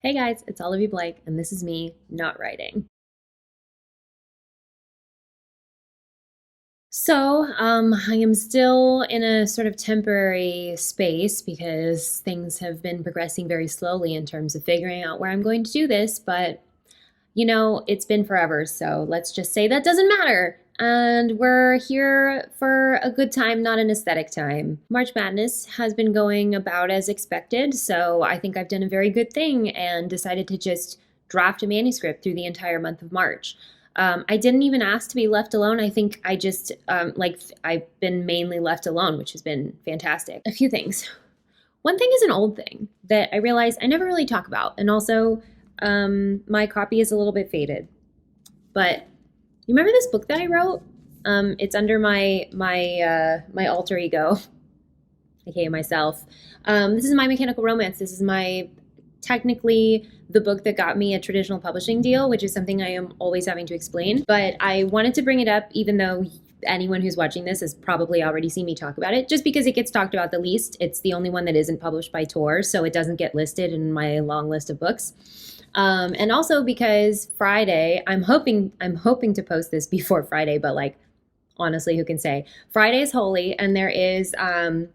Hey guys, it's Olivie Blake, and this is me not writing. I am still in a sort of temporary space because things have been progressing very slowly in terms of figuring out where I'm going to do this, but it's been forever, so let's just say that doesn't matter. And we're here for a good time, not an aesthetic time. March Madness has been going about as expected, so I think I've done a very good thing and decided to just draft a manuscript through the entire month of March. I didn't even ask to be left alone. I think I just, I've been mainly left alone, which has been fantastic. A few things. One thing is an old thing that I realize I never really talk about, and also my copy is a little bit faded. But you remember this book that I wrote? It's under my alter ego, aka myself. This is My Mechanical Romance. This is my technically the book that got me a traditional publishing deal, which is something I am always having to explain. But I wanted to bring it up, even though anyone who's watching this has probably already seen me talk about it, just because it gets talked about the least. It's the only one that isn't published by Tor, so it doesn't get listed in my long list of books. And also because Friday, I'm hoping to post this before Friday, but like honestly, who can say? Friday is Holi, and there is a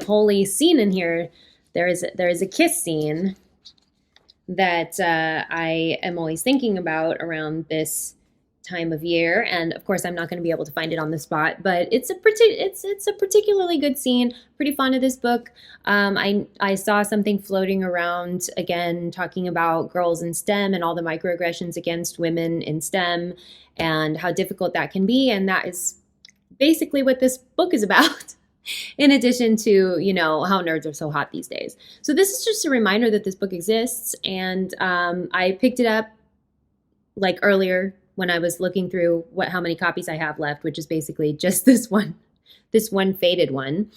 Holi scene in here. There is a kiss scene that I am always thinking about around this time of year, and of course I'm not going to be able to find it on the spot, but it's a particularly good scene. Pretty fond of this book. I saw something floating around again talking about girls in STEM and all the microaggressions against women in STEM and how difficult that can be, and that is basically what this book is about. In addition to, how nerds are so hot these days. So this is just a reminder that this book exists, and I picked it up like earlier when I was looking through how many copies I have left, which is basically just this one faded one,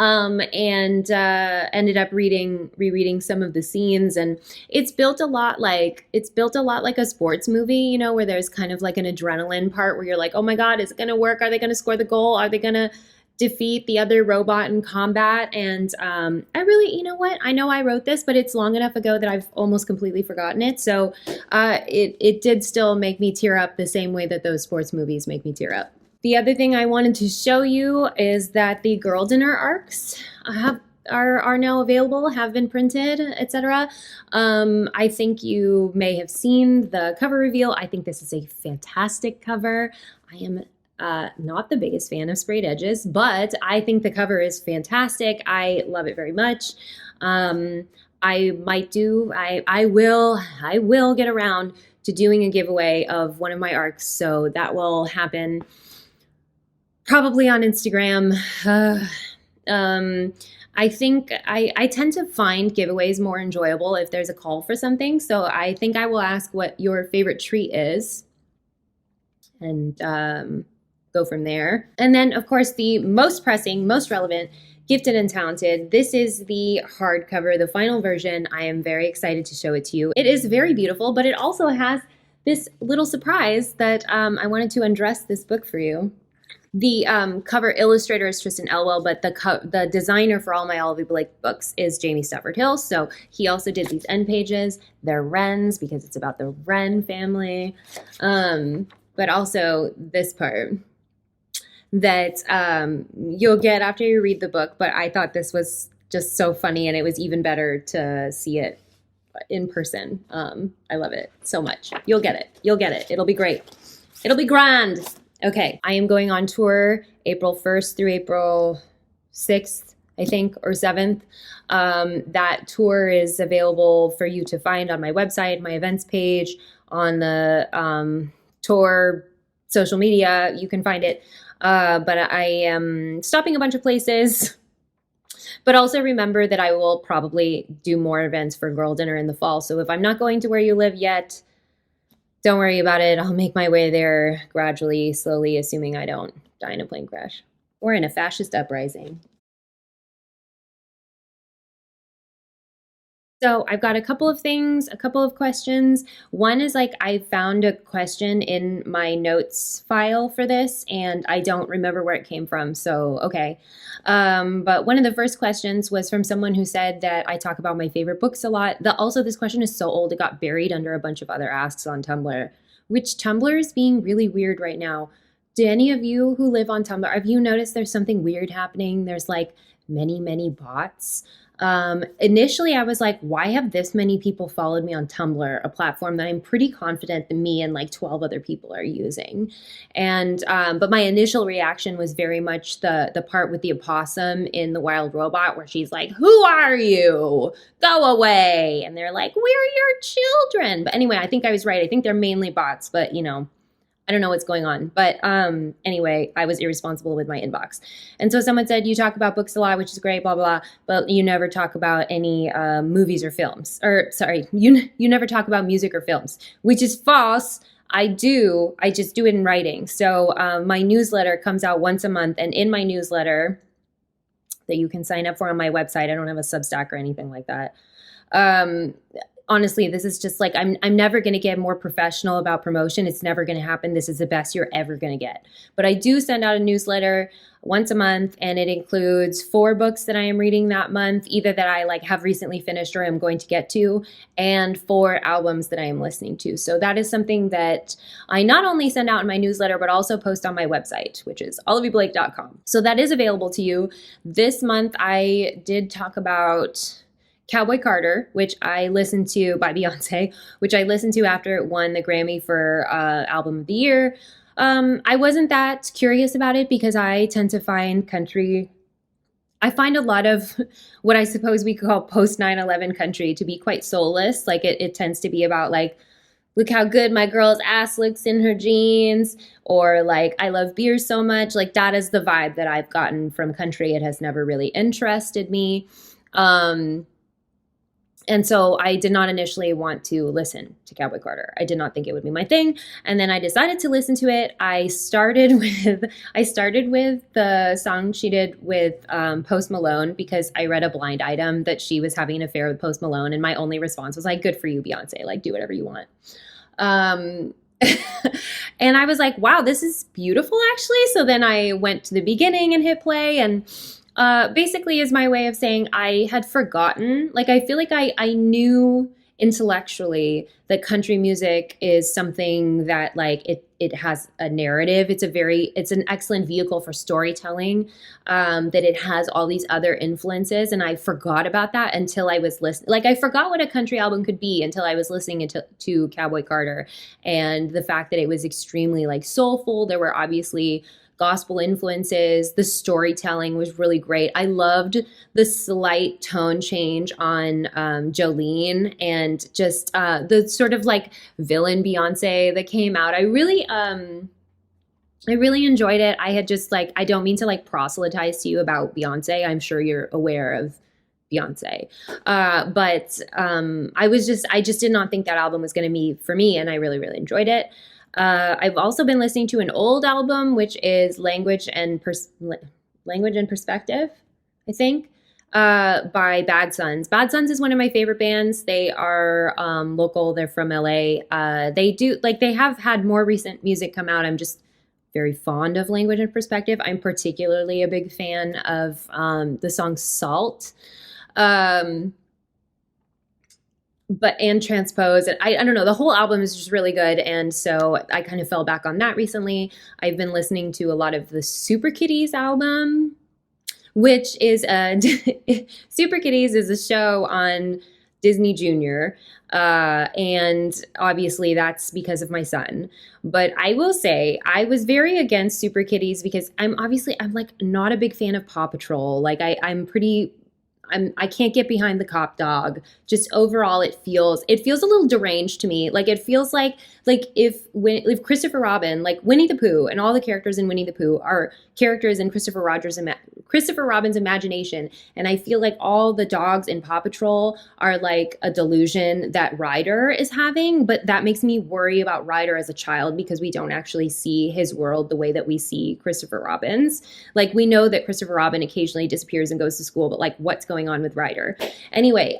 and ended up rereading some of the scenes, and it's built a lot like a sports movie, where there's kind of like an adrenaline part where you're like, oh my god, is it going to work? Are they going to score the goal? Are they going to defeat the other robot in combat? And I really, I know I wrote this, but it's long enough ago that I've almost completely forgotten it. So it did still make me tear up the same way that those sports movies make me tear up. The other thing I wanted to show you is that the girl dinner arcs are now available, have been printed, etc. I think you may have seen the cover reveal. I think this is a fantastic cover. I am not the biggest fan of sprayed edges, but I think the cover is fantastic. I love it very much. I will get around to doing a giveaway of one of my arcs, so that will happen probably on Instagram. I think I tend to find giveaways more enjoyable if there's a call for something. So I think I will ask what your favorite treat is, and go from there. And then, of course, the most pressing, most relevant, Gifted and Talented. This is the hardcover, the final version. I am very excited to show it to you. It is very beautiful, but it also has this little surprise that I wanted to undress this book for you. The cover illustrator is Tristan Elwell, but the designer for all my Olivie Blake books is Jamie Stafford Hill. So he also did these end pages. They're wrens because it's about the wren family. But also this part that you'll get after you read the book. But I thought this was just so funny, and it was even better to see it in person. I love it so much. You'll get it. You'll get it. It'll be great. It'll be grand. Okay, I am going on tour April 1st through April 6th, I think, or 7th. That tour is available for you to find on my website, my events page, on the tour social media. You can find it. But I am stopping a bunch of places. But also remember that I will probably do more events for Girl Dinner in the fall. So if I'm not going to where you live yet, don't worry about it. I'll make my way there gradually, slowly, assuming I don't die in a plane crash or in a fascist uprising. So I've got a couple of things, a couple of questions. One is like I found a question in my notes file for this, and I don't remember where it came from. So okay, but one of the first questions was from someone who said that I talk about my favorite books a lot. Also, this question is so old it got buried under a bunch of other asks on Tumblr, which Tumblr is being really weird right now. Do any of you who live on Tumblr, have you noticed there's something weird happening? There's like many bots. Initially, I was like, why have this many people followed me on Tumblr, a platform that I'm pretty confident that me and like 12 other people are using? And, but my initial reaction was very much the part with the opossum in The Wild Robot, where she's like, who are you? Go away. And they're like, we're your children. But anyway, I think I was right. I think they're mainly bots, but you know, I don't know what's going on. But anyway, I was irresponsible with my inbox. And so someone said, you talk about books a lot, which is great, blah, blah, blah, but you never talk about any movies or films. Or sorry, you never talk about music or films, which is false. I do. I just do it in writing. So my newsletter comes out once a month. And in my newsletter that you can sign up for on my website, I don't have a Substack or anything like that. Honestly, this is just like, I'm never going to get more professional about promotion. It's never going to happen. This is the best you're ever going to get. But I do send out a newsletter once a month, and it includes 4 books that I am reading that month, either that I like have recently finished or I'm going to get to, and 4 albums that I am listening to. So that is something that I not only send out in my newsletter, but also post on my website, which is olivieblake.com. So that is available to you. This month, I did talk about Cowboy Carter, which I listened to by Beyonce, which I listened to after it won the Grammy for Album of the Year. I wasn't that curious about it because I tend to find country. I find a lot of what I suppose we call post 9/11 country to be quite soulless. Like it tends to be about like, look how good my girl's ass looks in her jeans, or like, I love beer so much. Like that is the vibe that I've gotten from country. It has never really interested me. And so I did not initially want to listen to Cowboy Carter. I did not think it would be my thing. And then I decided to listen to it. I started with the song she did with Post Malone, because I read a blind item that she was having an affair with Post Malone. And my only response was like, good for you, Beyonce. Like, do whatever you want. And I was like, wow, this is beautiful, actually. So then I went to the beginning and hit play, and basically is my way of saying I had forgotten. Like, I feel like I knew intellectually that country music is something that like it has a narrative. It's an excellent vehicle for storytelling, that it has all these other influences. And I forgot about that until I was listening. Like, I forgot what a country album could be until I was listening to Cowboy Carter, and the fact that it was extremely like soulful. There were obviously gospel influences. The storytelling was really great. I loved the slight tone change on Jolene, and just the sort of like villain Beyonce that came out. I really enjoyed it. I had just like, I don't mean to like proselytize to you about Beyonce. I'm sure you're aware of Beyonce. But I just did not think that album was going to be for me, and I really, really enjoyed it. I've also been listening to an old album, which is Language and Perspective, I think, by Bad Sons. Bad Sons is one of my favorite bands. They are local. They're from LA. They have had more recent music come out. I'm just very fond of Language and Perspective. I'm particularly a big fan of the song Salt. And Transpose. I don't know. The whole album is just really good. And so I kind of fell back on that recently. I've been listening to a lot of the Super Kitties album, which is Super Kitties is a show on Disney Junior. And obviously that's because of my son. But I will say I was very against Super Kitties because I'm like not a big fan of Paw Patrol. Like I can't get behind the cop dog. Just overall, it feels a little deranged to me. Like it feels like if Christopher Robin, like Winnie the Pooh, and all the characters in Winnie the Pooh are characters in Christopher Robin's imagination, and I feel like all the dogs in Paw Patrol are like a delusion that Ryder is having. But that makes me worry about Ryder as a child, because we don't actually see his world the way that we see Christopher Robin's. Like, we know that Christopher Robin occasionally disappears and goes to school, but like what's going going on with Ryder. Anyway,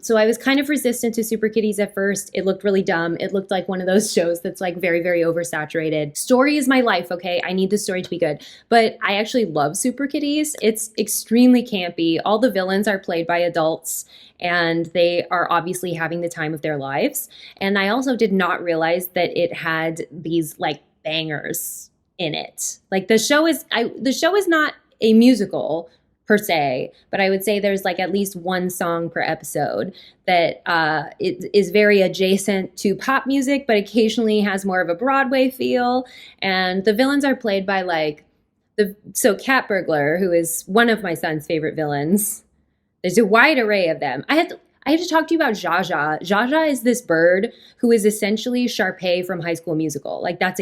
so I was kind of resistant to Super Kitties at first. It looked really dumb. It looked like one of those shows that's like very, very oversaturated. Story is my life, okay? I need the story to be good. But I actually love Super Kitties. It's extremely campy. All the villains are played by adults, and they are obviously having the time of their lives. And I also did not realize that it had these like bangers in it. Like the show is not a musical per se, but I would say there's like at least one song per episode that it is very adjacent to pop music, but occasionally has more of a Broadway feel. And the villains are played by like Cat Burglar, who is one of my son's favorite villains. There's a wide array of them. I have to talk to you about Jaja. Jaja is this bird who is essentially Sharpay from High School Musical. Like that's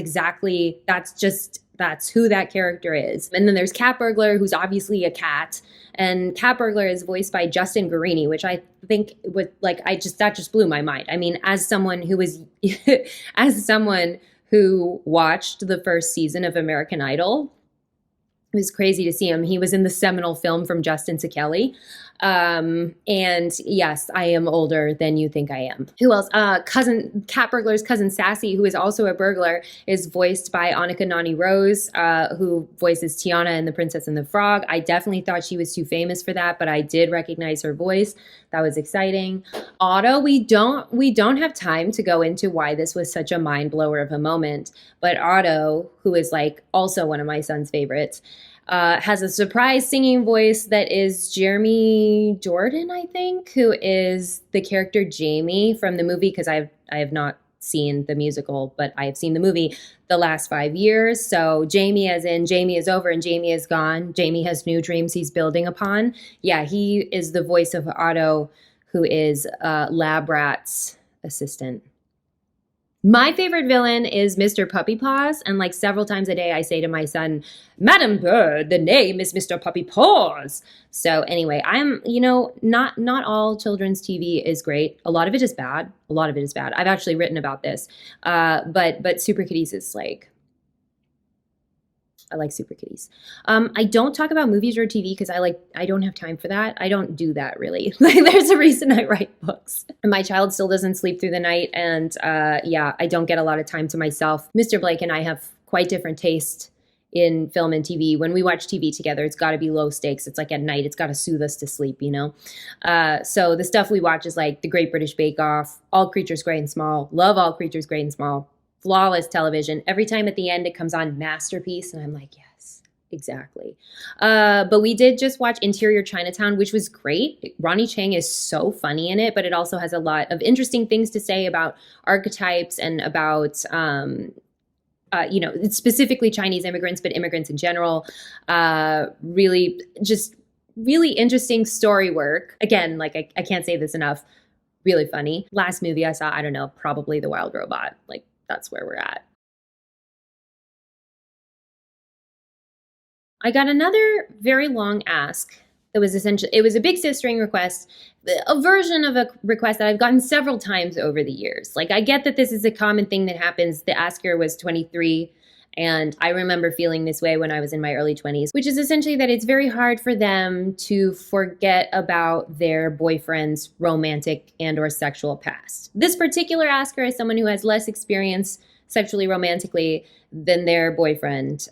who that character is. And then there's Cat Burglar, who's obviously a cat. And Cat Burglar is voiced by Justin Guarini, which I think that just blew my mind. I mean, as someone who watched the first season of American Idol, it was crazy to see him. He was in the seminal film from Justin to Kelly. And yes, I am older than you think I am. Who else? Cat Burglar's cousin Sassy, who is also a burglar, is voiced by Annika Nani Rose, who voices Tiana in The Princess and the Frog. I definitely thought she was too famous for that, but I did recognize her voice. That was exciting. Otto, we don't have time to go into why this was such a mind blower of a moment, but Otto, who is like also one of my son's favorites, has a surprise singing voice that is Jeremy Jordan, I think, who is the character Jamie from the movie, because I have not seen the musical, but I have seen the movie the last 5 years. So Jamie as in Jamie is over and Jamie is gone. Jamie has new dreams he's building upon. Yeah, he is the voice of Otto, who is Lab Rat's assistant. My favorite villain is Mr. Puppy Paws, and like several times a day I say to my son, Madam Bird, the name is Mr. Puppy Paws. So anyway, I'm, not all children's TV is great. A lot of it is bad. I've actually written about this. But Super Kitties is like, I like Super Kitties. I don't talk about movies or TV because I don't have time for that. I don't do that really. Like there's a reason I write books. And my child still doesn't sleep through the night. And I don't get a lot of time to myself. Mr. Blake and I have quite different taste in film and TV. When we watch TV together, it's got to be low stakes. It's like at night, it's got to soothe us to sleep, So the stuff we watch is like The Great British Bake Off, All Creatures Great and Small, love All Creatures Great and Small. Flawless television. Every time at the end it comes on Masterpiece, and I'm like, yes, exactly. But we did just watch Interior Chinatown, which was great. Ronnie Chang is so funny in it, but it also has a lot of interesting things to say about archetypes and about, specifically Chinese immigrants, but immigrants in general. Really interesting story work. Again, like I can't say this enough. Really funny. Last movie I saw, I don't know, probably The Wild Robot. Like, that's where we're at. I got another very long ask that was essentially, it was a big sistering request, a version of a request that I've gotten several times over the years. Like, I get that this is a common thing that happens. The asker was 23, and I remember feeling this way when I was in my early 20s, which is essentially that it's very hard for them to forget about their boyfriend's romantic and or sexual past. This particular asker is someone who has less experience sexually romantically than their boyfriend,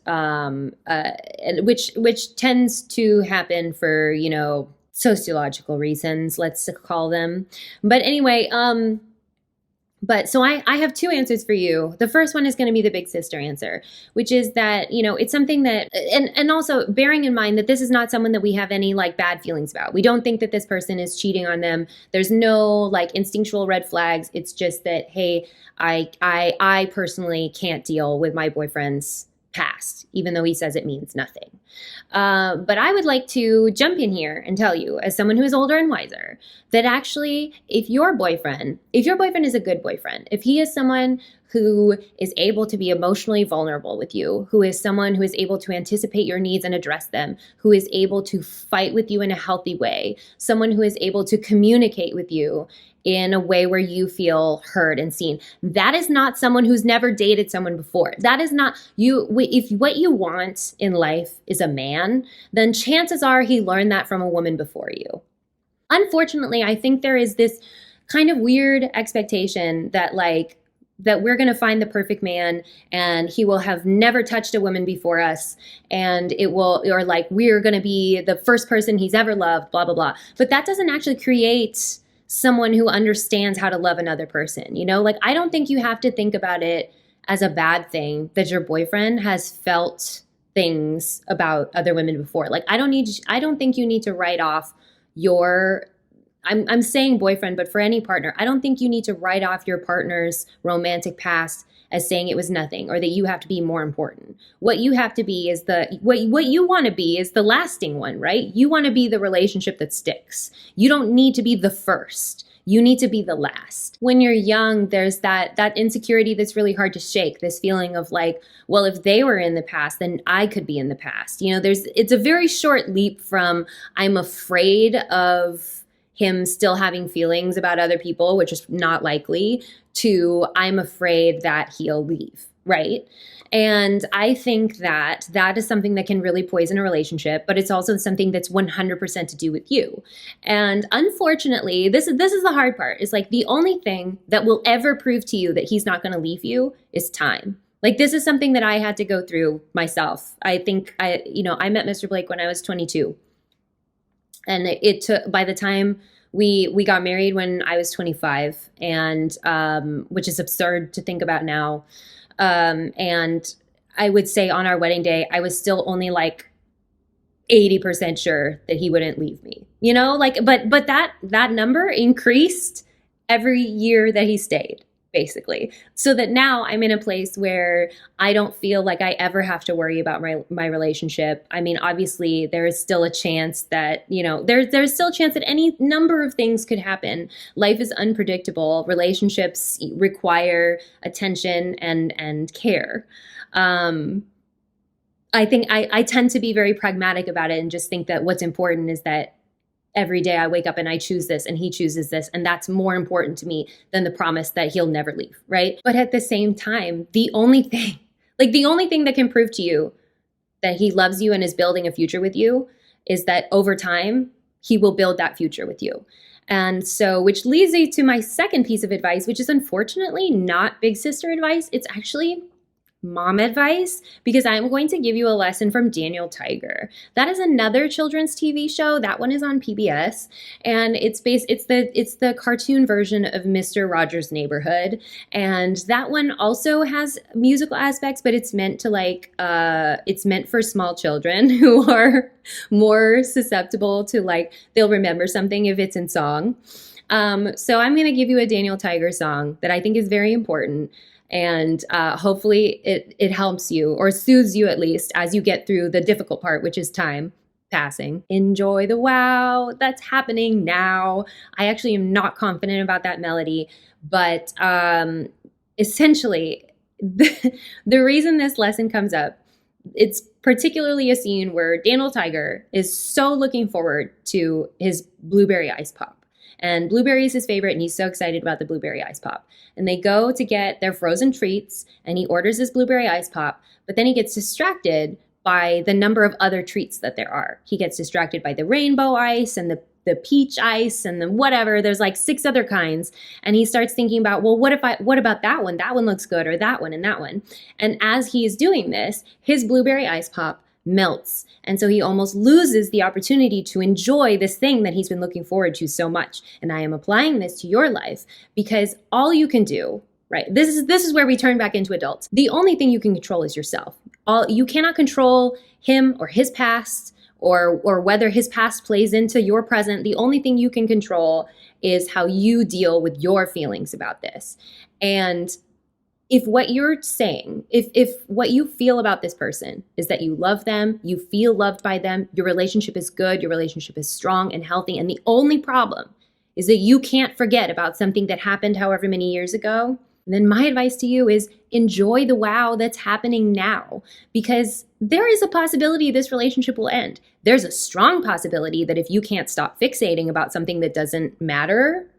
which tends to happen for, sociological reasons, let's call them. But anyway, so I have two answers for you. The first one is going to be the big sister answer, which is that, it's something that, and also bearing in mind that this is not someone that we have any like bad feelings about. We don't think that this person is cheating on them. There's no like instinctual red flags. It's just that, hey, I personally can't deal with my boyfriend's past, even though he says it means nothing. But I would like to jump in here and tell you, as someone who is older and wiser, that actually, if your boyfriend is a good boyfriend, if he is someone who is able to be emotionally vulnerable with you, who is someone who is able to anticipate your needs and address them, who is able to fight with you in a healthy way, someone who is able to communicate with you in a way where you feel heard and seen. That is not someone who's never dated someone before. That is not you. If what you want in life is a man, then chances are he learned that from a woman before you. Unfortunately, I think there is this kind of weird expectation that that we're going to find the perfect man and he will have never touched a woman before us, and it will, or like we're going to be the first person he's ever loved, blah blah blah. But that doesn't actually create someone who understands how to love another person. Like, I don't think you have to think about it as a bad thing that your boyfriend has felt things about other women before. Like, I don't think you need to write off your, I'm saying boyfriend, but for any partner, I don't think you need to write off your partner's romantic past as saying it was nothing, or that you have to be more important. What you have to be is what you want to be is the lasting one, right? You want to be the relationship that sticks. You don't need to be the first. You need to be the last. When you're young, there's that insecurity that's really hard to shake, this feeling of like, well, if they were in the past, then I could be in the past. It's a very short leap from I'm afraid of him still having feelings about other people, which is not likely, to I'm afraid that he'll leave, right? And I think that is something that can really poison a relationship, but it's also something that's 100% to do with you. And unfortunately, this is the hard part. Is like the only thing that will ever prove to you that he's not going to leave you is time. Like, this is something that I had to go through myself. I think I met Mr. Blake when I was 22. And it took, by the time we got married when I was 25, and which is absurd to think about now. And I would say on our wedding day, I was still only like 80% sure that he wouldn't leave me, but that number increased every year that he stayed, basically. So that now I'm in a place where I don't feel like I ever have to worry about my relationship. I mean, obviously there is still a chance that, there's still a chance that any number of things could happen. Life is unpredictable. Relationships require attention and care. I think I tend to be very pragmatic about it and just think that what's important is that every day I wake up and I choose this and he chooses this, and that's more important to me than the promise that he'll never leave, right? But at the same time, the only thing that can prove to you that he loves you and is building a future with you is that over time, he will build that future with you. And so, which leads me to my second piece of advice, which is unfortunately not big sister advice. It's actually mom advice, because I'm going to give you a lesson from Daniel Tiger. That is another children's TV show. That one is on PBS, and it's the cartoon version of Mr. Rogers' Neighborhood. And that one also has musical aspects, but it's meant to it's meant for small children who are more susceptible to they'll remember something if it's in song. So I'm going to give you a Daniel Tiger song that I think is very important. And hopefully it helps you, or soothes you at least, as you get through the difficult part, which is time passing. Enjoy the wow that's happening now. I actually am not confident about that melody, but essentially, the reason this lesson comes up, it's particularly a scene where Daniel Tiger is so looking forward to his blueberry ice pop. And blueberry is his favorite, and he's so excited about the blueberry ice pop. And they go to get their frozen treats, and he orders his blueberry ice pop, but then he gets distracted by the number of other treats that there are. He gets distracted by the rainbow ice and the peach ice and the whatever. There's 6 other kinds. And he starts thinking about, well, what about that one? That one looks good, or that one and that one. And as he is doing this, his blueberry ice pop melts. And so he almost loses the opportunity to enjoy this thing that he's been looking forward to so much. And I am applying this to your life, because all you can do, right? This is where we turn back into adults. The only thing you can control is yourself. You cannot control him or his past, or whether his past plays into your present. The only thing you can control is how you deal with your feelings about this. And if what you're saying, if what you feel about this person is that you love them, you feel loved by them, your relationship is good, your relationship is strong and healthy, and the only problem is that you can't forget about something that happened however many years ago, then my advice to you is enjoy the wow that's happening now, because there is a possibility this relationship will end. There's a strong possibility that if you can't stop fixating about something that doesn't matter,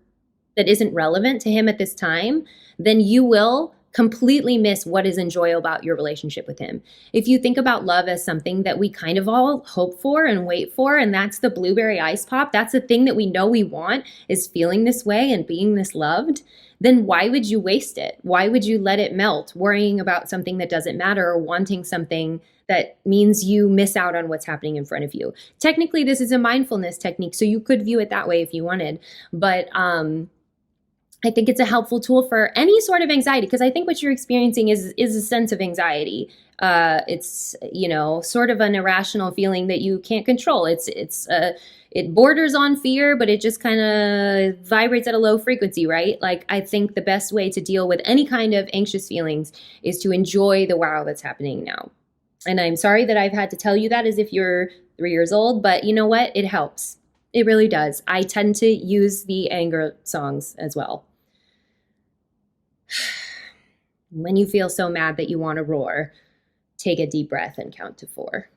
that isn't relevant to him at this time, then you will completely miss what is enjoyable about your relationship with him. If you think about love as something that we kind of all hope for and wait for, and that's the blueberry ice pop, that's the thing that we know we want, is feeling this way and being this loved, then why would you waste it? Why would you let it melt, worrying about something that doesn't matter or wanting something that means you miss out on what's happening in front of you? Technically, this is a mindfulness technique, so you could view it that way if you wanted. But I think it's a helpful tool for any sort of anxiety, because I think what you're experiencing is a sense of anxiety. It's, you know, sort of an irrational feeling that you can't control. It borders on fear, but it just kind of vibrates at a low frequency, right? Like, I think the best way to deal with any kind of anxious feelings is to enjoy the wow that's happening now. And I'm sorry that I've had to tell you that as if you're 3 years old, but you know what? It helps. It really does. I tend to use the anger songs as well. When you feel so mad that you want to roar, take a deep breath and count to 4.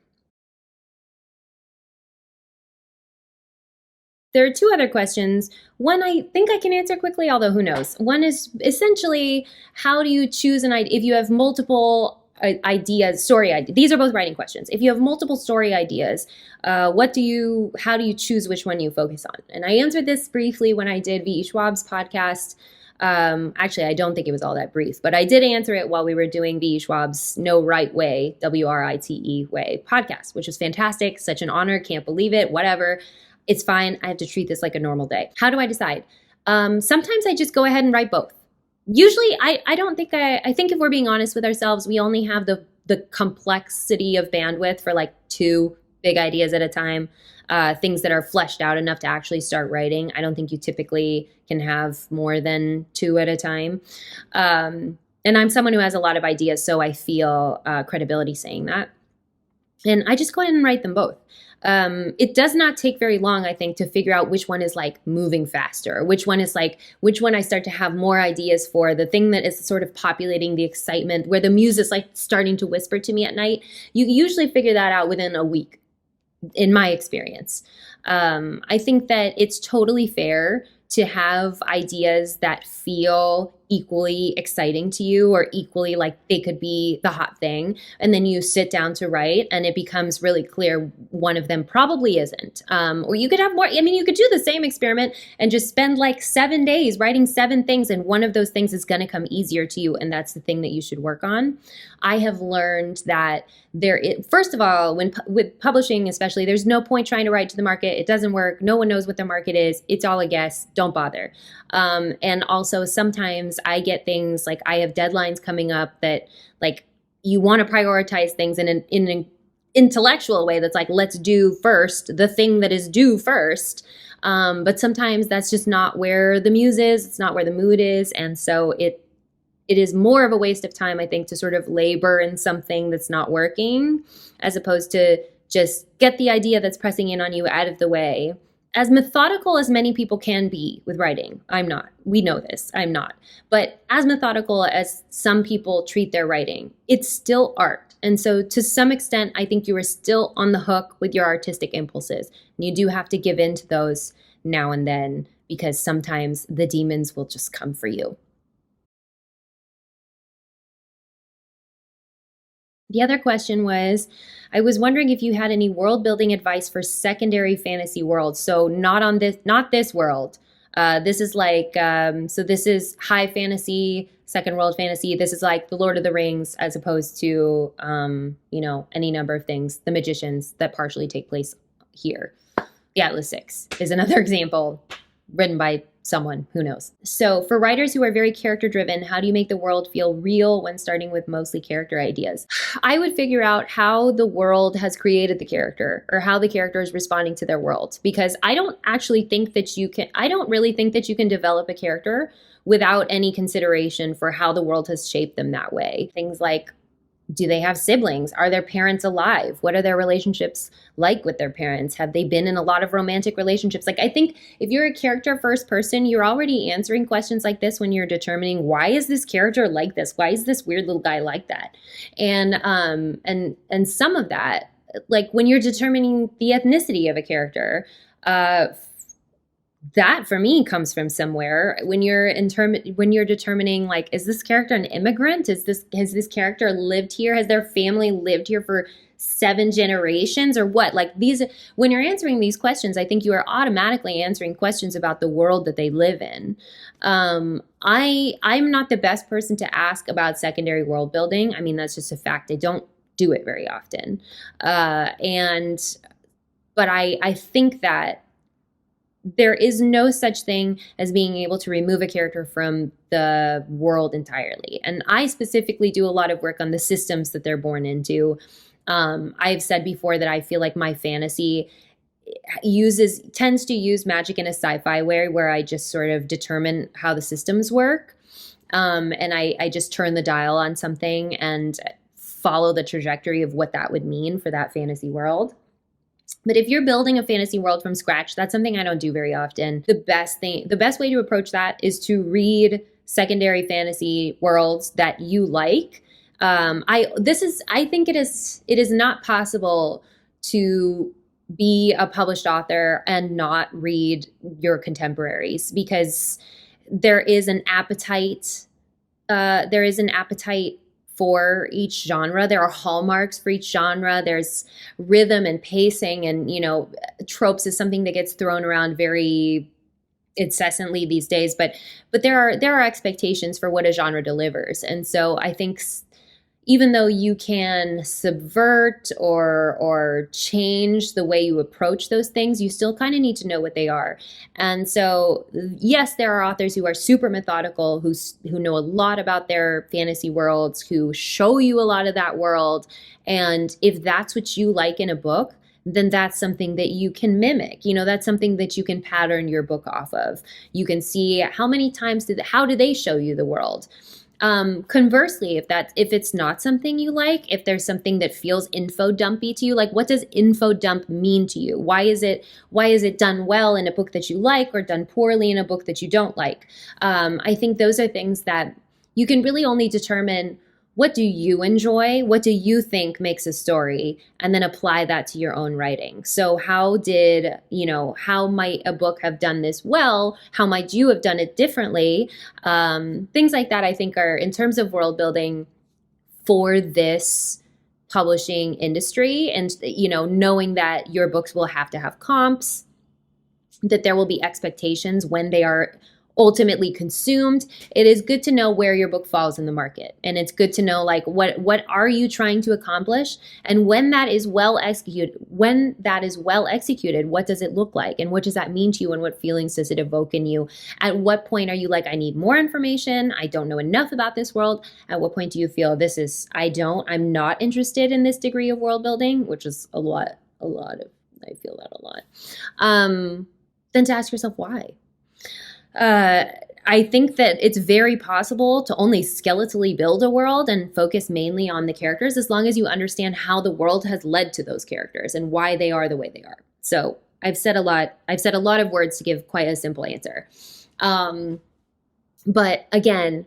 There are 2 other questions. One I think I can answer quickly, although who knows. One is essentially, how do you choose an idea if you have multiple ideas, story ideas? These are both writing questions. If you have multiple story ideas, how do you choose which one you focus on? And I answered this briefly when I did V.E. Schwab's podcast. Actually, I don't think it was all that brief, but I did answer it while we were doing V.E. Schwab's No Right Way, WRITE Way podcast, which was fantastic. Such an honor. Can't believe it. Whatever. It's fine. I have to treat this like a normal day. How do I decide? Sometimes I just go ahead and write both. Usually, I don't think I think if we're being honest with ourselves, we only have the complexity of bandwidth for like 2 big ideas at a time, things that are fleshed out enough to actually start writing. I don't think you typically can have more than 2 at a time. And I'm someone who has a lot of ideas, so I feel credibility saying that. And I just go ahead and write them both. It does not take very long, I think, to figure out which one is like moving faster, which one I start to have more ideas for, the thing that is sort of populating the excitement, where the muse is like starting to whisper to me at night. You usually figure that out within a week, in my experience. I think that it's totally fair to have ideas that feel equally exciting to you or equally like they could be the hot thing. And then you sit down to write and it becomes really clear one of them probably isn't. Or you could have more. I mean, you could do the same experiment and just spend like 7 days writing 7 things, and one of those things is going to come easier to you. And that's the thing that you should work on. I have learned that first of all, with publishing especially, there's no point trying to write to the market. It doesn't work. No one knows what the market is. It's all a guess. Don't bother. And also sometimes I get things like I have deadlines coming up that like you want to prioritize things in an intellectual way that's like, let's do first the thing that is due first. But sometimes that's just not where the muse is. It's not where the mood is. And so it is more of a waste of time, I think, to sort of labor in something that's not working, as opposed to just get the idea that's pressing in on you out of the way. As methodical as many people can be with writing, I'm not. We know this. I'm not. But as methodical as some people treat their writing, it's still art. And so to some extent, I think you are still on the hook with your artistic impulses. And you do have to give in to those now and then, because sometimes the demons will just come for you. The other question was, I was wondering if you had any world building advice for secondary fantasy worlds. So not this world. This is like, so this is high fantasy, second world fantasy. This is like the Lord of the Rings, as opposed to, any number of things, the magicians that partially take place here. The Atlas Six is another example, written by someone, who knows. So for writers who are very character driven, how do you make the world feel real when starting with mostly character ideas? I would figure out how the world has created the character, or how the character is responding to their world, because I don't really think that you can develop a character without any consideration for how the world has shaped them that way. Things like, do they have siblings? Are their parents alive? What are their relationships like with their parents? Have they been in a lot of romantic relationships? Like, I think if you're a character first person, you're already answering questions like this when you're determining, why is this character like this? Why is this weird little guy like that? And some of that, like when you're determining the ethnicity of a character, that for me comes from somewhere. When you're when you're determining, like, is this character an immigrant? Has this character lived here? Has their family lived here for 7 generations or what? Like, these, when you're answering these questions, I think you are automatically answering questions about the world that they live in. I'm not the best person to ask about secondary world building. I mean, that's just a fact. I don't do it very often. But I think that there is no such thing as being able to remove a character from the world entirely. And I specifically do a lot of work on the systems that they're born into. I've said before that I feel like my fantasy tends to use magic in a sci-fi way, where I just sort of determine how the systems work. And I just turn the dial on something and follow the trajectory of what that would mean for that fantasy world. But if you're building a fantasy world from scratch, that's something I don't do very often. The best way to approach that is to read secondary fantasy worlds that you like. I think it is not possible to be a published author and not read your contemporaries, because there is an appetite. For each genre. There are hallmarks for each genre. There's rhythm and pacing, and, tropes is something that gets thrown around very incessantly these days, but there are expectations for what a genre delivers. And so I think even though you can subvert or change the way you approach those things, you still kind of need to know what they are. And so, yes, there are authors who are super methodical, who know a lot about their fantasy worlds, who show you a lot of that world. And if that's what you like in a book, then that's something that you can mimic. That's something that you can pattern your book off of. You can see how many times how do they show you the world? Conversely, if it's not something you like, if there's something that feels info dumpy to you, like, what does info dump mean to you? Why is it done well in a book that you like, or done poorly in a book that you don't like? I think those are things that you can really only determine. What do you enjoy? What do you think makes a story? And then apply that to your own writing. So how might a book have done this well? How might you have done it differently? Things like that, I think, are, in terms of world building for this publishing industry, and, knowing that your books will have to have comps, that there will be expectations when they are ultimately consumed. It is good to know where your book falls in the market, and it's good to know, like, what are you trying to accomplish, and when that is well executed, what does it look like, and what does that mean to you, and what feelings does it evoke in you? At what point are you like, I need more information, I don't know enough about this world? At what point do you feel I'm not interested in this degree of world building, which is a lot of, I feel that a lot. Then to ask yourself why. I think that it's very possible to only skeletally build a world and focus mainly on the characters, as long as you understand how the world has led to those characters and why they are the way they are. So I've said a lot of words to give quite a simple answer. But again,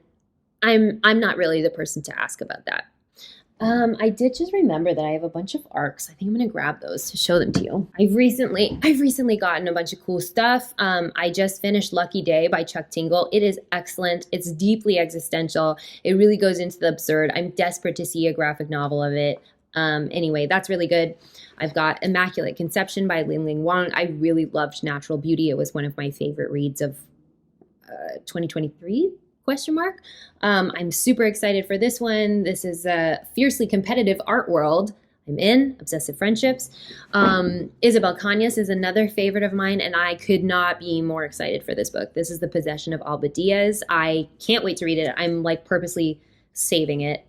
I'm not really the person to ask about that. I did just remember that I have a bunch of arcs. I think I'm going to grab those to show them to you. I've recently gotten a bunch of cool stuff. I just finished Lucky Day by Chuck Tingle. It is excellent. It's deeply existential. It really goes into the absurd. I'm desperate to see a graphic novel of it. Anyway, that's really good. I've got Immaculate Conception by Ling Wang. I really loved Natural Beauty. It was one of my favorite reads of 2023? ? I'm super excited for this one. This is a fiercely competitive art world I'm in, Obsessive Friendships. Isabel Cañas is another favorite of mine, and I could not be more excited for this book. This is The Possession of Alba Diaz. I can't wait to read it. I'm like purposely saving it.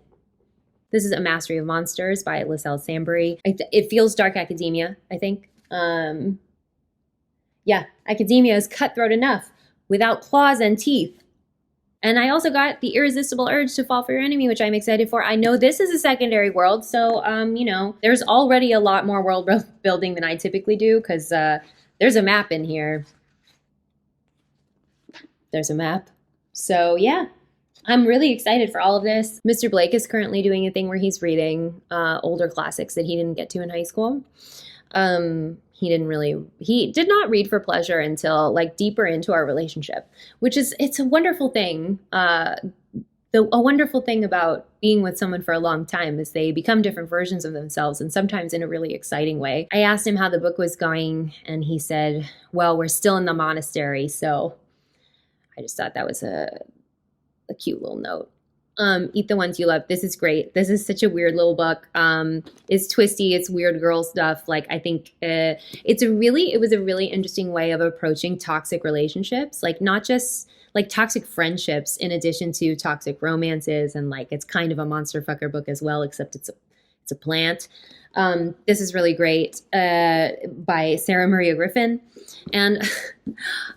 This is A Mastery of Monsters by Liselle Sambury. It feels dark academia, I think. Academia is cutthroat enough without claws and teeth. And I also got The Irresistible Urge to Fall for Your Enemy, which I'm excited for. I know this is a secondary world, so, there's already a lot more world building than I typically do, because there's a map in here. There's a map. So, yeah, I'm really excited for all of this. Mr. Blake is currently doing a thing where he's reading older classics that he didn't get to in high school. he did not read for pleasure until like deeper into our relationship, which is, it's a wonderful thing. A wonderful thing about being with someone for a long time is they become different versions of themselves, and sometimes in a really exciting way. I asked him how the book was going, and he said, well, we're still in the monastery. So I just thought that was a cute little note. Eat the Ones You Love. This is great. This is such a weird little book. It's twisty. It's weird girl stuff. Like, I think it was a really interesting way of approaching toxic relationships. Like, not just like toxic friendships in addition to toxic romances. And like, it's kind of a monster fucker book as well, except it's a plant. This is really great, by Sarah Maria Griffin. And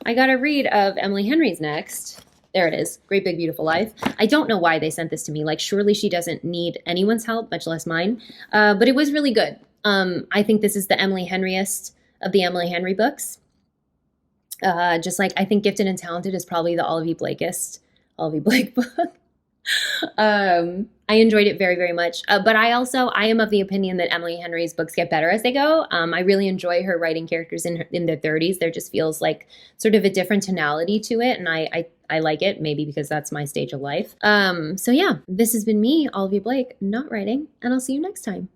I got a read of Emily Henry's next. There it is. Great Big Beautiful Life. I don't know why they sent this to me. Like, surely she doesn't need anyone's help, much less mine. But it was really good. I think this is the Emily Henryest of the Emily Henry books. Just like I think Gifted and Talented is probably the Olivie Blake book. I enjoyed it very, very much. But I am of the opinion that Emily Henry's books get better as they go. I really enjoy her writing characters in their 30s. There just feels like sort of a different tonality to it. And I like it, maybe because that's my stage of life. So yeah, this has been me, Olivie Blake, not writing, and I'll see you next time.